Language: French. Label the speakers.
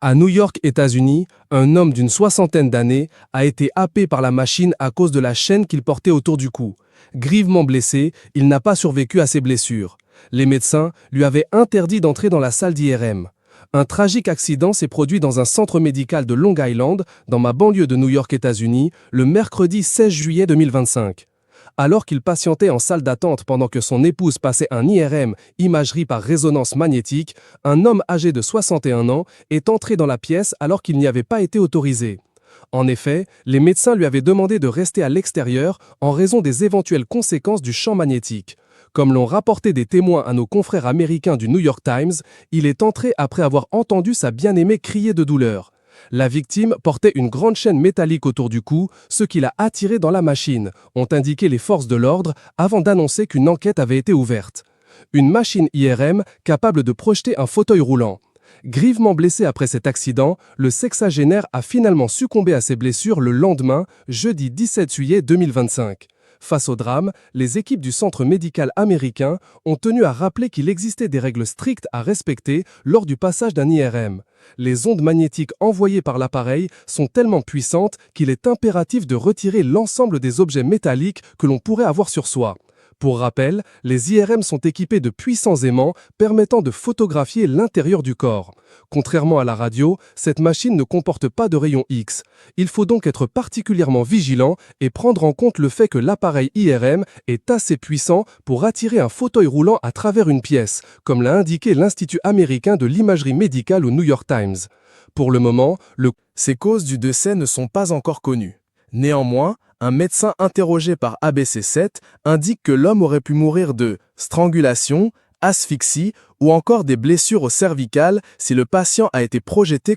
Speaker 1: À New York, États-Unis, un homme d'une soixantaine d'années a été happé par la machine à cause de la chaîne qu'il portait autour du cou. Grièvement blessé, il n'a pas survécu à ses blessures. Les médecins lui avaient interdit d'entrer dans la salle d'IRM. Un tragique accident s'est produit dans un centre médical de Long Island, dans ma banlieue de New York, États-Unis, le mercredi 16 juillet 2025. Alors qu'il patientait en salle d'attente pendant que son épouse passait un IRM, imagerie par résonance magnétique, un homme âgé de 61 ans est entré dans la pièce alors qu'il n'y avait pas été autorisé. En effet, les médecins lui avaient demandé de rester à l'extérieur en raison des éventuelles conséquences du champ magnétique. Comme l'ont rapporté des témoins à nos confrères américains du New York Times, il est entré après avoir entendu sa bien-aimée crier de douleur. La victime portait une grande chaîne métallique autour du cou, ce qui l'a attiré dans la machine, ont indiqué les forces de l'ordre avant d'annoncer qu'une enquête avait été ouverte. Une machine IRM capable de projeter un fauteuil roulant. Grièvement blessé après cet accident, le sexagénaire a finalement succombé à ses blessures le lendemain, jeudi 17 juillet 2025. Face au drame, les équipes du centre médical américain ont tenu à rappeler qu'il existait des règles strictes à respecter lors du passage d'un IRM. Les ondes magnétiques envoyées par l'appareil sont tellement puissantes qu'il est impératif de retirer l'ensemble des objets métalliques que l'on pourrait avoir sur soi. Pour rappel, les IRM sont équipés de puissants aimants permettant de photographier l'intérieur du corps. Contrairement à la radio, cette machine ne comporte pas de rayons X. Il faut donc être particulièrement vigilant et prendre en compte le fait que l'appareil IRM est assez puissant pour attirer un fauteuil roulant à travers une pièce, comme l'a indiqué l'Institut américain de l'imagerie médicale au New York Times. Pour le moment, ces causes du décès ne sont pas encore connues. Néanmoins, un médecin interrogé par ABC7 indique que l'homme aurait pu mourir de strangulation, asphyxie ou encore des blessures au cervical si le patient a été projeté